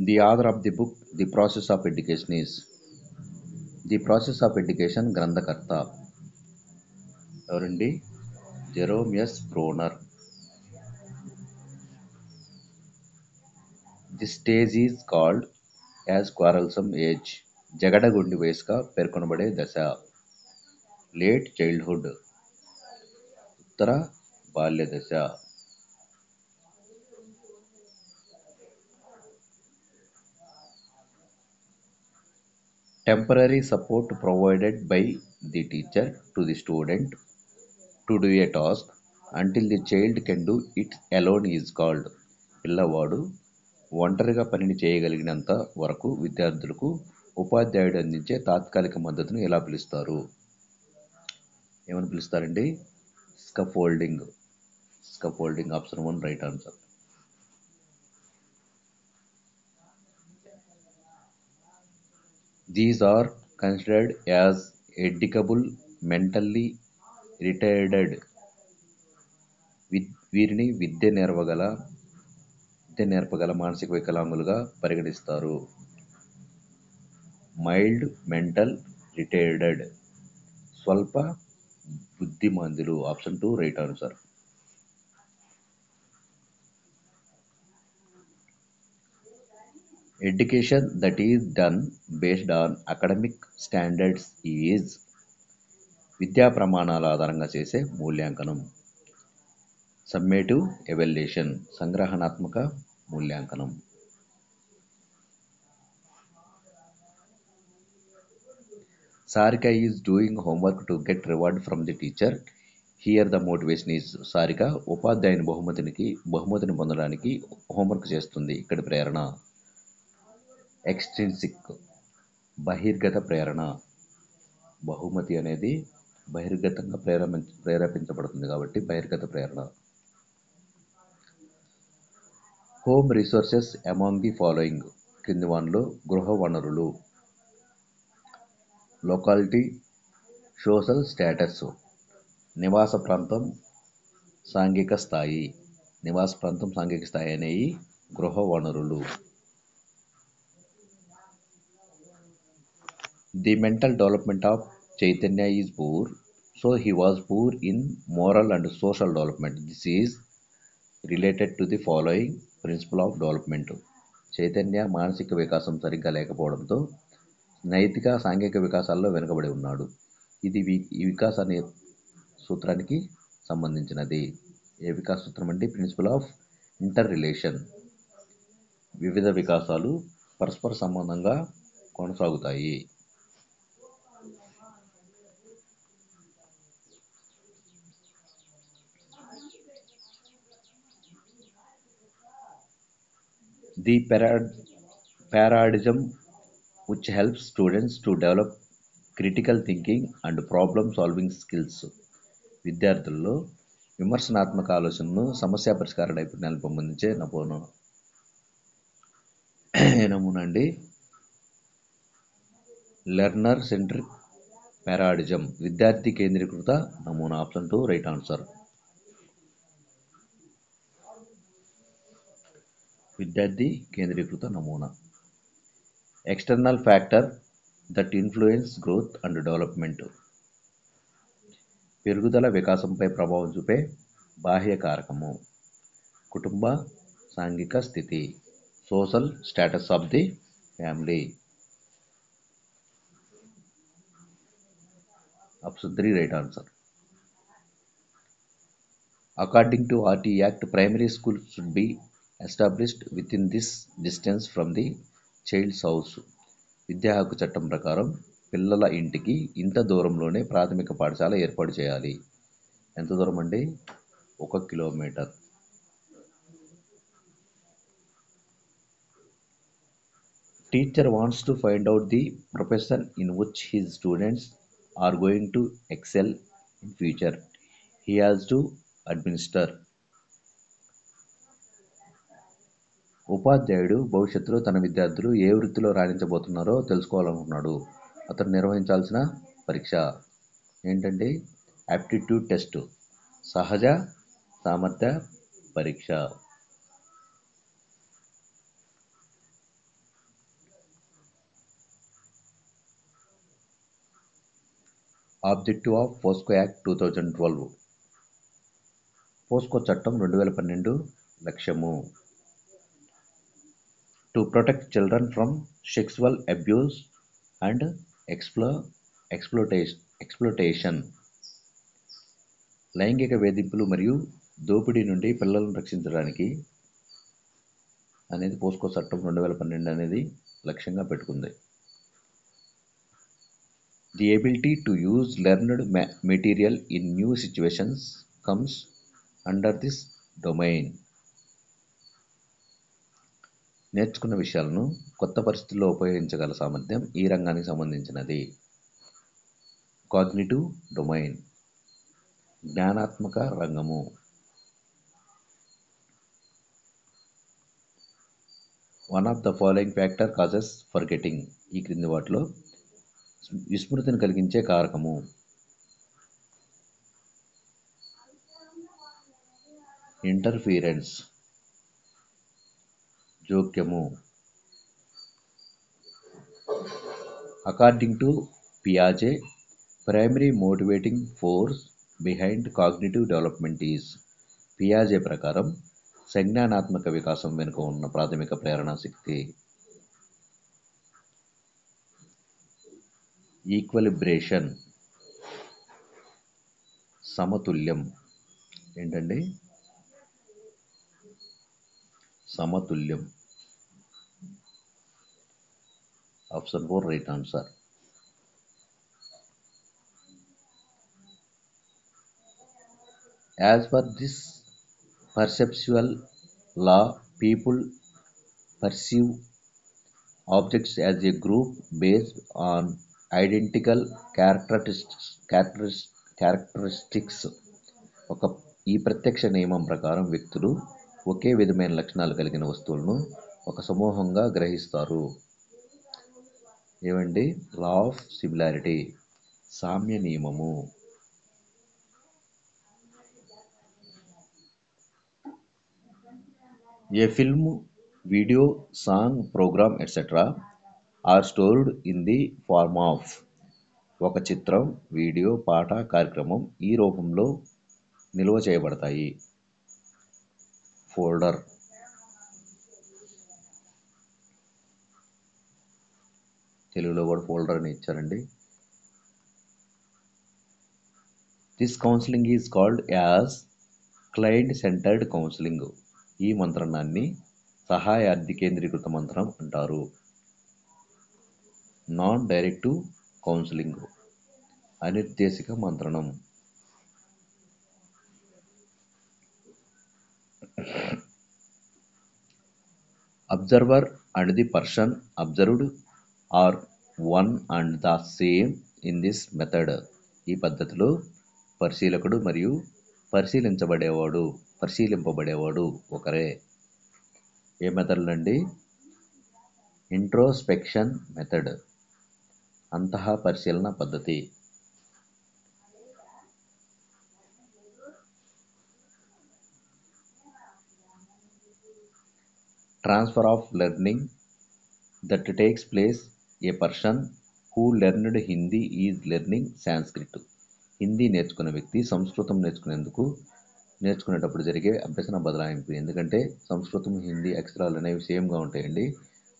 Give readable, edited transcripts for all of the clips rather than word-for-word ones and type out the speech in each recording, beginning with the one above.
The author of the book The Process of Education is The Process of Education గ్రంథకర్త ఎవరండి? Jerome S Bruner. The stage is called as quarrelsome age. జగడగొండి వయసుగా పేర్కొనబడే దశ. Late childhood, ఉత్తర బాల్య దశ. Temporary support provided by the teacher to the student to do a task until the child can do it alone is called. పిల్లవాడు ఒంటరిగా పనిని చేయగలిగినంత వరకు విద్యార్థులకు ఉపాధ్యాయుడు అందించే తాత్కాలిక మద్దతును ఎలా పిలుస్తారు? ఏమని పిలుస్తారండి? Scaffolding. Scaffolding option 1 right answer. These are considered as educable mentally retarded. వీరిని విద్య నేర్పగల మానసిక వికలాంగులుగా పరిగణిస్తారు. మైల్డ్ మెంటల్ రిటైర్డెడ్, స్వల్ప బుద్ధిమంతులు. Option 2 right answer. Education that is done based on academic standards is విద్యా ప్రమాణాల ఆధారంగా చేసే మూల్యాంకనం. సమ్మేటివ్ ఎవాల్యుయేషన్, సంగ్రహణాత్మక మూల్యాంకనం. Sarika is doing homework to get reward from the teacher. Here the motivation is Sarika ఉపాధ్యాయుని బహుమతిని పొందడానికి హోంవర్క్ చేస్తుంది. ఇక్కడ ప్రేరణ ఎక్స్ట్రిన్సిక్, బహిర్గత ప్రేరణ. బహుమతి అనేది బహిర్గతంగా ప్రేరేపించబడుతుంది కాబట్టి బహిర్గత ప్రేరణ. Home resources among the following. క్రింది వానిలో గృహ వనరులు. లొకాలిటీ, సోషల్ స్టేటస్, నివాస ప్రాంతం, సాంఘిక స్థాయి. నివాస ప్రాంతం, సాంఘిక స్థాయి అనేవి గృహ వనరులు. The mental development of Chaitanya is poor, so he was poor in moral and social development. This is related to the following principle of development. Chaitanya మానసిక వికాసం సరిగ్గా లేకపోవడంతో నైతిక సాంఘిక వికాసాల్లో వెనుకబడి ఉన్నాడు. ఇది ఈ వికాసాన్ని సూత్రానికి సంబంధించినది. ఏ వికాస సూత్రం అంటే ప్రిన్సిపల్ ఆఫ్ ఇంటర్ రిలేషన్. వివిధ వికాసాలు పరస్పర సంబంధంగా కొనసాగుతాయి. The paradigm which helps students to develop critical thinking and problem solving skills. విద్యార్థుల్లో విమర్శనాత్మక ఆలోచనను, సమస్య పరిష్కార నైపుణ్యాలను పెంపొందించే నమూనా అండి లెర్నర్ సెంట్రిక్ పారాడిజం, విద్యార్థి కేంద్రీకృత నమూనా. Option 2 right answer. విద్యార్థి కేంద్రీకృత నమూనా. External factor that influence growth and development. పెరుగుదల వికాసంపై ప్రభావం చూపే బాహ్య కారకము. కుటుంబ సాంఘిక స్థితి, social status of the family. Option 3 right answer. According to RT Act, primary school should be established within this distance from the child's house. విద్యా హక్కు చట్టం ప్రకారం పిల్లల ఇంటికి ఇంత దూరంలోనే ప్రాథమిక పాఠశాల ఏర్పాటు చేయాలి. ఎంత దూరం అండి? 1 kilometre. Teacher wants to find out the profession in which his students are going to excel in future. He has to administer. ఉపాధ్యాయుడు భవిష్యత్తులో తన విద్యార్థులు ఏ వృత్తిలో రాణించబోతున్నారో తెలుసుకోవాలనుకున్నాడు. అతను నిర్వహించాల్సిన పరీక్ష ఏంటంటే యాప్టిట్యూడ్ టెస్ట్, సహజ సామర్థ్య పరీక్ష. Objective of POCSO act 2012. POSCO చట్టం 2012 లక్ష్యము to protect children from sexual abuse and exploitation, లైంగిక వేధింపులు మరియు దోపిడీ నుండి పిల్లలను రక్షించడానికి అనేది పోస్కో చట్టం 2012 అనేది లక్ష్యంగా పెట్టుకుంది. The ability to use learned material in new situations comes under this domain. నేర్చుకున్న విషయాలను కొత్త పరిస్థితుల్లో ఉపయోగించగల సామర్థ్యం ఈ రంగానికి సంబంధించినది. కాగ్నిటివ్ డొమైన్ జ్ఞానాత్మక రంగము. One of the following factor causes forgetting. ఈ క్రింది వాటిలో విస్మృతిని కలిగించే కారకము. ఇంటర్ఫీరెన్స్ జోక్యము. అకార్డింగ్ టు పియాజే, primary motivating force behind cognitive development is. పియాజే ప్రకారం సంజ్ఞానాత్మక వికాసం వెనుక ఉన్న ప్రాథమిక ప్రేరణ శక్తి ఈక్వలిబ్రేషన్, సమతుల్యం. ఏంటండి? సమతుల్యం. Option 4 right answer. As per this perceptual law, people perceive objects as a group based on identical characteristics. ఈ ప్రత్యక్ష నియమం ప్రకారం వ్యక్తులు ఒకే విధమైన లక్షణాలు కలిగిన వస్తువులను ఒక సమూహంగా గ్రహిస్తారు. ఏమండి? లా ఆఫ్ సిమిలారిటీ, సామ్య నియమము. A film, video, song, program, etc. are stored in the form of. ఒక చిత్రం, వీడియో, పాట, కార్యక్రమం ఈ రూపంలో నిల్వ చేయబడతాయి. ఫోల్డర్. తెలుగులో కూడా ఫోల్డర్ అని ఇచ్చారండి. This counselling is called as client centred counselling. ఈ మంత్రణాన్ని సహాయార్థి కేంద్రీకృత మంత్రం అంటారు. నాన్ డైరెక్టివ్ కౌన్సిలింగ్, అనిర్దేశిక మంత్రణం. Observer and the person observed are one and the same in this method. ఈ పద్ధతిలో పరిశీలకుడు మరియు పరిశీలింపబడేవాడు ఒకరే. ఏ మెథడ్ అండి? ఇంట్రోస్పెక్షన్ మెథడ్, అంతః పరిశీలన పద్ధతి. Transfer of learning that takes place. A person who learned Hindi is learning Sanskrit. Hindi నేర్చుకున్న వ్యక్తి సంస్కృతం నేర్చుకునేటప్పుడు జరిగే అభ్యసన బదలాయింపు. ఎందుకంటే సంస్కృతం, హిందీ అక్షరాలు అనేవి సేమ్గా ఉంటాయండి.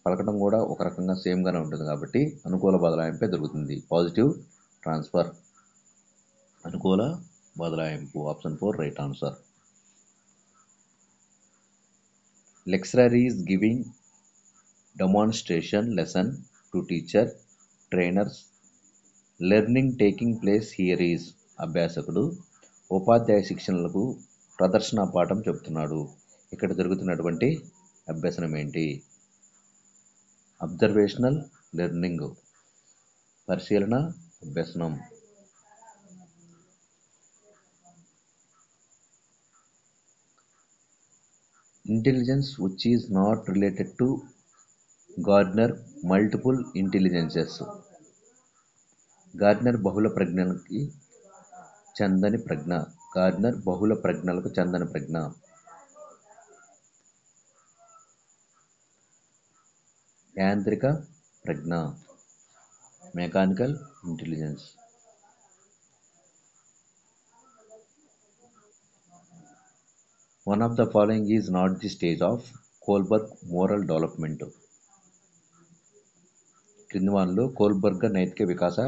పలకడం కూడా ఒక రకంగా సేమ్గానే ఉంటుంది కాబట్టి అనుకూల బదలాయింపే జరుగుతుంది. పాజిటివ్ ట్రాన్స్ఫర్, అనుకూల బదలాయింపు. Option 4 right answer. Lecturer is giving demonstration lesson to teacher trainers. Learning taking place here is. అభ్యాసకుడు ఉపాధ్యాయ శిక్షణలకు ప్రదర్శన పాఠం చెబుతున్నాడు. ఇక్కడ జరుగుతున్నటువంటి అభ్యసనం ఏంటి? అబ్జర్వేషనల్ లెర్నింగ్, పరిశీలన అభ్యసనం. Intelligence which is not related to Gardner multiple intelligences. Gardner బహుళ ప్రజ్ఞలకు చెందని ప్రజ్ఞ. గార్డ్నర్ బహుళ ప్రజ్ఞలకు చెందని ప్రజ్ఞ. యాంత్రిక ప్రజ్ఞ, mechanical intelligence. One of the following is not the stage of Kohlberg moral development. క్రింది వానిలో కోల్బర్గ్ నైతిక వికాస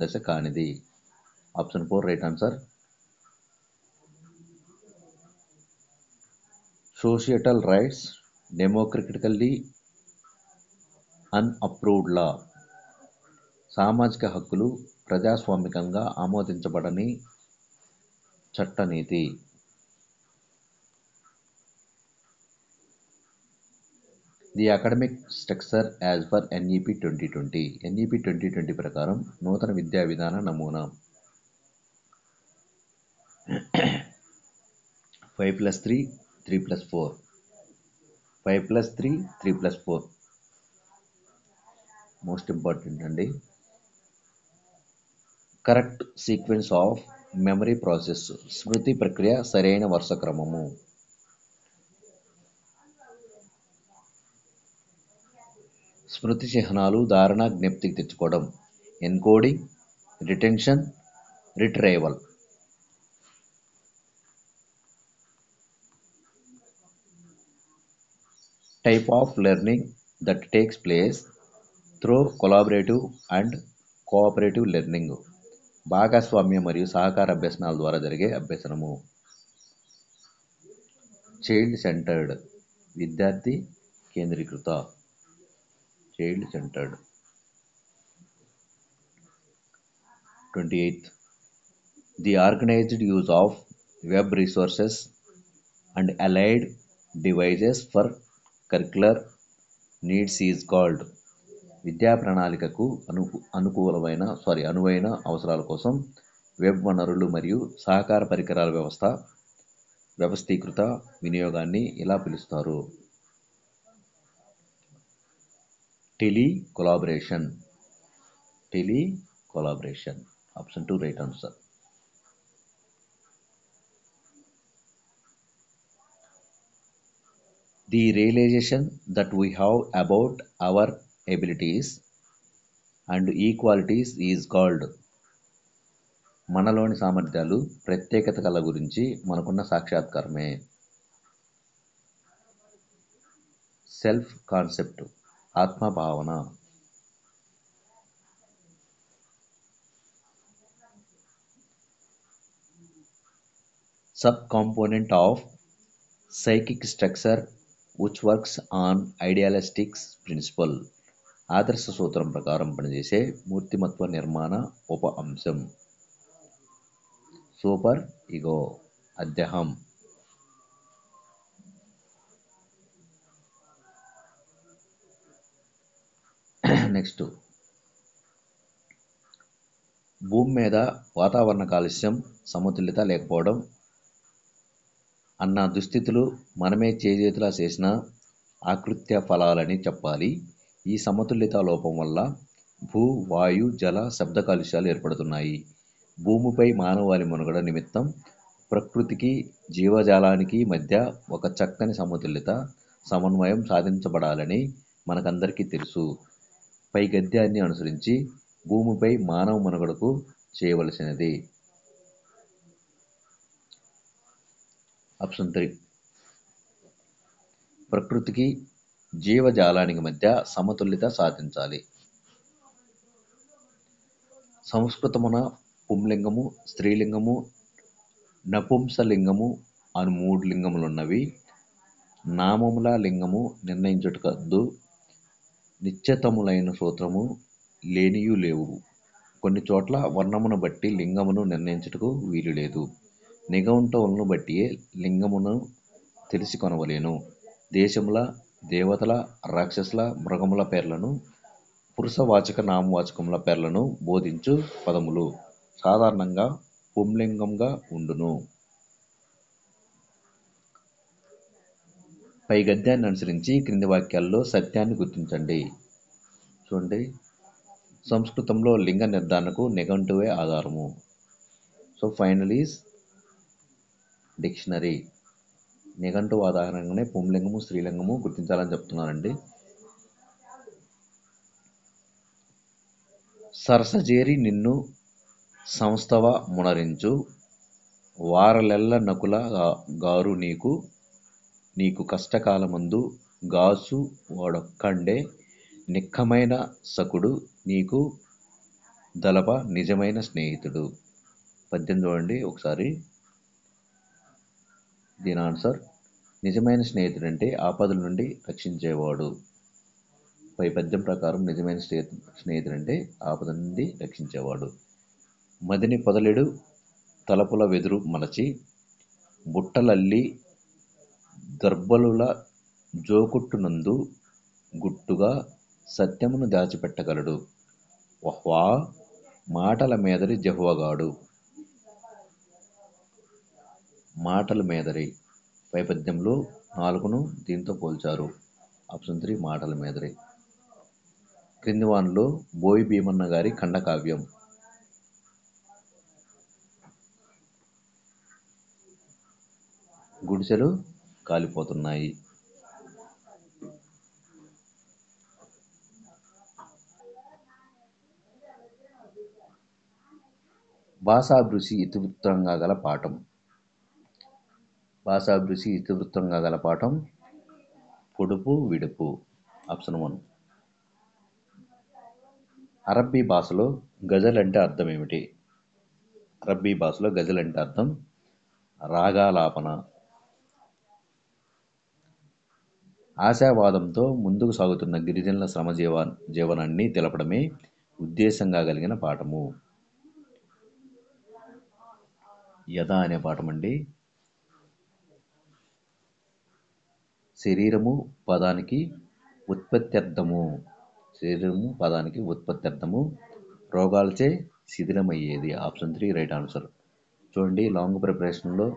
దశ కానిది. Option 4 right answer. Societal rights democratically unapproved law. సామాజిక హక్కులు ప్రజాస్వామికంగా ఆమోదించబడని చట్టనీతి. The academic structure as per NEP 2020. NEP 2020 ప్రకారం నూతన విద్యా విధాన నమూనా. 5+3 3+4. 5+3 3+4 మోస్ట్ ఇంపార్టెంట్ అండి. Correct sequence of memory process. స్మృతి ప్రక్రియ సరైన వరుస క్రమము. స్మృతి చిహ్నాలు ధారణ జ్ఞప్తికి తెచ్చుకోవడం. Encoding, retention, retrieval. Type of learning that takes place through collaborative and cooperative learning. భాగస్వామ్య మరియు సహకార అభ్యసనాల ద్వారా జరిగే అభ్యసనము. చైల్డ్ సెంటర్డ్ విద్యార్థి కేంద్రీకృత. Child centred. 28th the organised use of web resources and allied devices for curricular needs is called. విద్యా ప్రణాళికకు అనువైన అవసరాల కోసం వెబ్ వనరులు మరియు సహకార పరికరాల వ్యవస్థీకృత వినియోగాన్ని ఇలా పిలుస్తారు. Tele collaboration. Option 2 right answer. The realisation that we have about our abilities and equalities is called. మనలోని సామర్థ్యాలు ప్రత్యేకతల గురించి మనకున్న సాక్షాత్కారమే. సెల్ఫ్ కాన్సెప్ట్ ఆత్మభావన. Sub component of psychic structure which works on idealistics principle. ఆదర్శ సూత్రం ప్రకారం పనిచేసే మూర్తిమత్వ నిర్మాణ ఉప అంశం. Super ego అధ్యహం. నెక్స్ట్, భూమి మీద వాతావరణ కాలుష్యం సమతుల్యత లేకపోవడం అన్న దుస్థితులు మనమే చేజేతులా చేసిన ఆకృత్య ఫలాలని చెప్పాలి. ఈ సమతుల్యత లోపం వల్ల భూ, వాయు, జల, శబ్ద కాలుష్యాలు ఏర్పడుతున్నాయి. భూమిపై మానవాళి మనుగడ నిమిత్తం ప్రకృతికి జీవజాలానికి మధ్య ఒక చక్కని సమన్వయం సాధించబడాలని మనకందరికీ తెలుసు. పై గద్యాన్ని అనుసరించి భూమిపై మానవ మనుగడకు చేయవలసినది. ఆప్షన్ 3 ప్రకృతికి జీవజాలానికి మధ్య సమతుల్యత సాధించాలి. సంస్కృతమున పుంలింగము, స్త్రీలింగము, నపుంసలింగము అను 3 లింగములున్నవి. నామముల లింగము నిర్ణయించుటకద్దు. నిశ్చితములైన సూత్రము లేనియు లేవు. కొన్ని చోట్ల వర్ణమును బట్టి లింగమును నిర్ణయించుటకు వీలులేదు. నిఘంటువులను బట్టియే లింగమును తెలిసి కొనవలెను. దేశముల, దేవతల, రాక్షసుల, మృగముల పేర్లను, పురుషవాచక నామవాచకముల పేర్లను బోధించు పదములు సాధారణంగా పుంలింగంగా ఉండును. పై గద్యాన్ని అనుసరించి క్రింది వాక్యాల్లో సత్యాన్ని గుర్తించండి. చూడండి, సంస్కృతంలో లింగ నిర్ధారణకు నిఘంటువే ఆధారము. So final is dictionary. నిఘంటువు ఆధారంగానే పుంలింగము, స్త్రీలింగము గుర్తించాలని చెప్తున్నానండి. సరసజేరి నిన్ను సంస్థవ మునరించు వారలెల్ల నకుల గారు నీకు నీకు కష్టకాలమందు గాసు వాడొక్కండే నిక్కమైన సకుడు నీకు దలప నిజమైన స్నేహితుడు. పద్యం చూడండి ఒకసారి. దీని ఆన్సర్ నిజమైన స్నేహితుడు అంటే ఆపదల నుండి రక్షించేవాడు. పై పద్యం ప్రకారం నిజమైన స్నేహితుడు అంటే ఆపద నుండి రక్షించేవాడు. మదిని పొదలెడు తలపుల వెదురు మలచి బుట్టలల్లి దర్బలుల జోకుట్టునందు గుట్టుగా సత్యమును దాచిపెట్టగలడు. వహ్వా మాటల మేదరి జహ్వగాడు. మాటల మేదరి పై పద్యంలో 4ను దీంతో పోల్చారు. ఆప్షన్ 3 మాటల మేదరి. క్రింది వానిలో బోయి భీమన్న గారి ఖండకావ్యం. గుడిసెలు కాలిపోతున్నాయి. భాషాభిరుచి ఇతివృత్తంగా గల పాఠం. భాషాభిరుచి ఇతివృత్తంగా గల పాఠం పొడుపు విడుపు. ఆప్షన్ 1. అరబ్బీ భాషలో గజల్ అంటే అర్థం ఏమిటి? అరబ్బీ భాషలో గజల్ అంటే అర్థం రాగాలాపన. ఆశావాదంతో ముందుకు సాగుతున్న గిరిజనుల శ్రమ జీవనాన్ని తెలపడమే ఉద్దేశంగా కలిగిన పాఠము. యథ అనే పాఠం అండి. శరీరము పదానికి ఉత్పత్త్యర్థము. శరీరము పదానికి ఉత్పత్త్యర్థము రోగాలచే శిథిలమయ్యేది. Option 3 right answer. చూడండి లాంగ్ ప్రిపరేషన్లో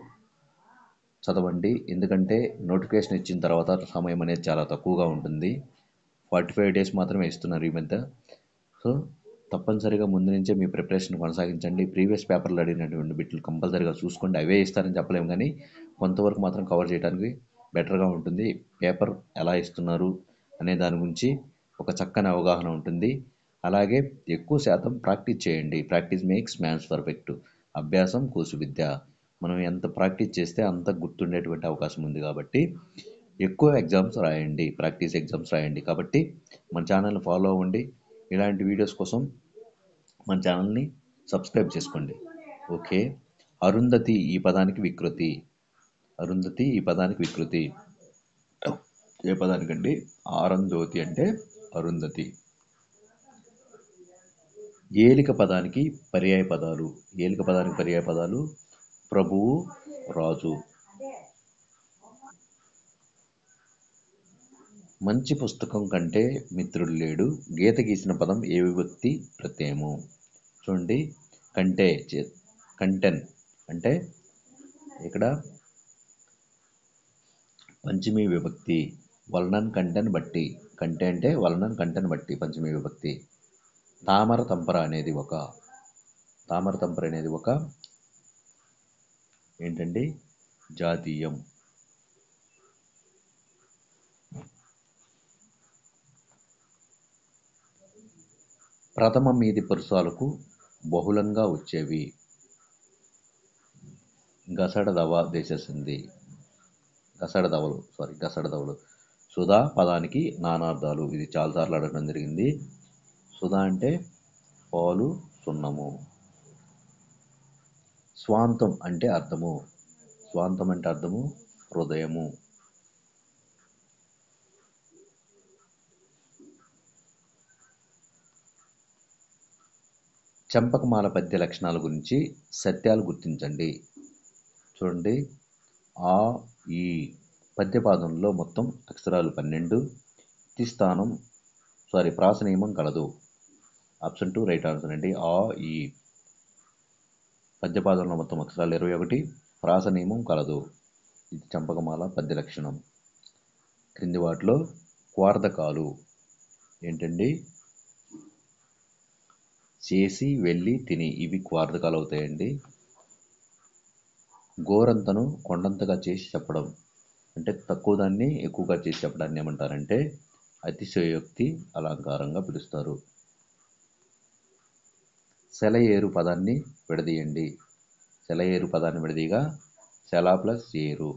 చదవండి. ఎందుకంటే నోటిఫికేషన్ ఇచ్చిన తర్వాత సమయం అనేది చాలా తక్కువగా ఉంటుంది. 45 days మాత్రమే ఇస్తున్నారు ఈ మధ్య. సో తప్పనిసరిగా ముందు నుంచే మీ ప్రిపరేషన్ కొనసాగించండి. ప్రీవియస్ పేపర్లు అడిగినటువంటి బిట్లు కంపల్సరీగా చూసుకోండి. అవే ఇస్తారని చెప్పలేము కానీ కొంతవరకు మాత్రం కవర్ చేయడానికి బెటర్గా ఉంటుంది. పేపర్ ఎలా ఇస్తున్నారు అనే దాని గురించి ఒక చక్కని అవగాహన ఉంటుంది. అలాగే ఎక్కువ శాతం ప్రాక్టీస్ చేయండి. Practice makes man's perfect. అభ్యాసం కూసు విద్య. మనం ఎంత ప్రాక్టీస్ చేస్తే అంత గుర్తుండేటువంటి అవకాశం ఉంది కాబట్టి ఎక్కువ ఎగ్జామ్స్ రాయండి. ప్రాక్టీస్ ఎగ్జామ్స్ రాయండి. కాబట్టి మన ఛానల్ని ఫాలో అవ్వండి. ఇలాంటి వీడియోస్ కోసం మన ఛానల్ని సబ్స్క్రైబ్ చేసుకోండి. ఓకే. అరుంధతి ఈ పదానికి వికృతి. అరుంధతి ఈ పదానికి వికృతి ఏ పదానికండి? ఆరంజ్యోతి అంటే అరుంధతి. ఏలిక పదానికి పర్యాయ పదాలు. ఏలిక పదానికి పర్యాయ పదాలు ప్రభువు, రాజు. మంచి పుస్తకం కంటే మిత్రుడు లేడు. గీత గీసిన పదం ఏ విభక్తి ప్రత్యయము? చూడండి కంటే కంటెన్ అంటే ఇక్కడ పంచమీ విభక్తి. వలనన్ కంటెన్ బట్టి. కంటే అంటే వలనన్ కంటెన్ బట్టి పంచమీ విభక్తి. తామర తంపర అనేది ఒక ఏంటండి జాతీయం. ప్రథమ మీది పురుషాలకు బహుళంగా వచ్చేవి. గసడదవ దేశసింది. గసడదవలు. సుధా పదానికి నానార్థాలు. ఇది చాలాసార్లు అడగడం జరిగింది. సుధా అంటే పాలు, సున్నము. స్వాంతం అంటే అర్థము. హృదయము. చంపకమాల పద్య లక్షణాల గురించి సత్యాలు గుర్తించండి. చూడండి ఆ ఈ పద్యపాదంలో మొత్తం అక్షరాలు 12. ప్రాస నియమం కలదు. ఆప్షన్ 2 రైట్ ఆన్సర్ అండి. ఆ ఈ పద్యపాదంలో మొత్తం అక్షరాలు 21. ప్రాస నియమం కలదు. ఇది చంపకమాల పద్య లక్షణం. క్రింది వాటిలో క్వార్ధకాలు ఏంటండి? చేసి, వెళ్ళి, తిని ఇవి క్వార్ధకాలు అవుతాయండి. గోరంతను కొండంతగా చేసి చెప్పడం అంటే తక్కువ దాన్ని ఎక్కువగా చేసి చెప్పడాన్ని ఏమంటారంటే అతిశయోక్తి అలంకారంగా పిలుస్తారు. సెలయేరు పదాన్ని విడదీయండి. సెలయేరు పదాన్ని విడదీయగా సెల ప్లస్ ఏరు.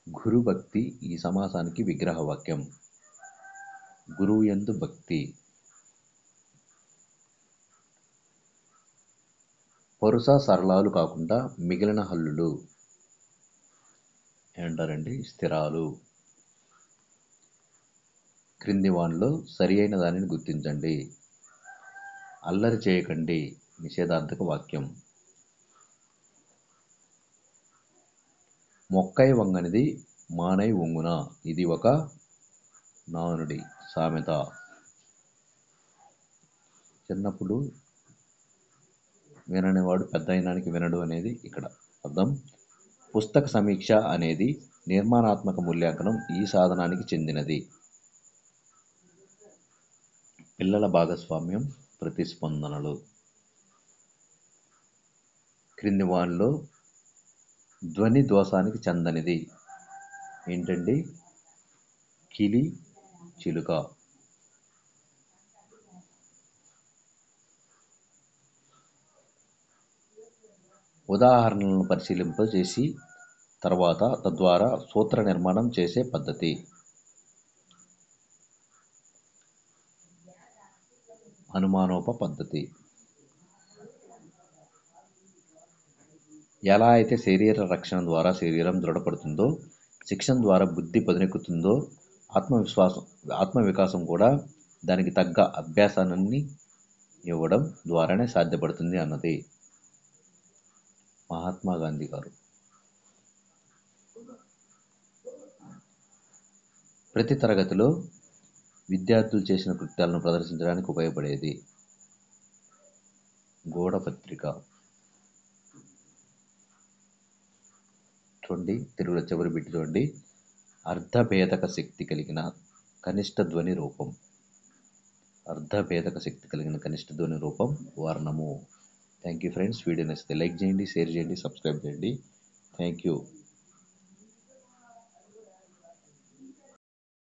గురుభక్తి ఈ సమాసానికి విగ్రహ వాక్యం. గురువు యందు భక్తి. పరుస సరళాలు కాకుండా మిగిలిన హల్లులు ఏమంటారండి? స్థిరాలు. క్రింది వానిలో సరి అయిన దానిని గుర్తించండి. అల్లరి చేయకండి నిషేధార్థక వాక్యం. మొక్కై వంగనిది మానై వంగున ఇది ఒక నానుడి సామెత. చిన్నప్పుడు విననివాడు పెద్ద అయినానికి వినడు అనేది ఇక్కడ అర్థం. పుస్తక సమీక్ష అనేది నిర్మాణాత్మక మూల్యాంకనం ఈ సాధనానికి చెందినది. పిల్లల భాగస్వామ్యం ప్రతిస్పందనలు. క్రింది వానిలో ధ్వని దోషానికి చెందనిది ఏంటండి? కిలి, చిలుక. ఉదాహరణలను పరిశీలింపజేసి తర్వాత తద్వారా సూత్ర నిర్మాణం చేసే పద్ధతి. అనుమానోప పద్ధతి. ఎలా అయితే శరీర రక్షణ ద్వారా శరీరం దృఢపడుతుందో, శిక్షణ ద్వారా బుద్ధి పదునెక్కుతుందో, ఆత్మవికాసం కూడా దానికి తగ్గ అభ్యాసాన్ని ఇవ్వడం ద్వారానే సాధ్యపడుతుంది అన్నది మహాత్మా గాంధీ గారు. ప్రతి తరగతిలో విద్యార్థులు చేసిన కృత్యాలను ప్రదర్శించడానికి ఉపయోగపడేది. గోడపత్రిక. చూడండి, తెలుగులో చివరి బిట్టి చూడండి. అర్ధభేదక శక్తి కలిగిన కనిష్ట ధ్వని రూపం. అర్ధభేదక శక్తి కలిగిన కనిష్ట ధ్వని రూపం వర్ణము. Thank you friends. వీడియో నచ్చితే లైక్ చేయండి, షేర్ చేయండి, సబ్స్క్రైబ్ చేయండి. Thank you.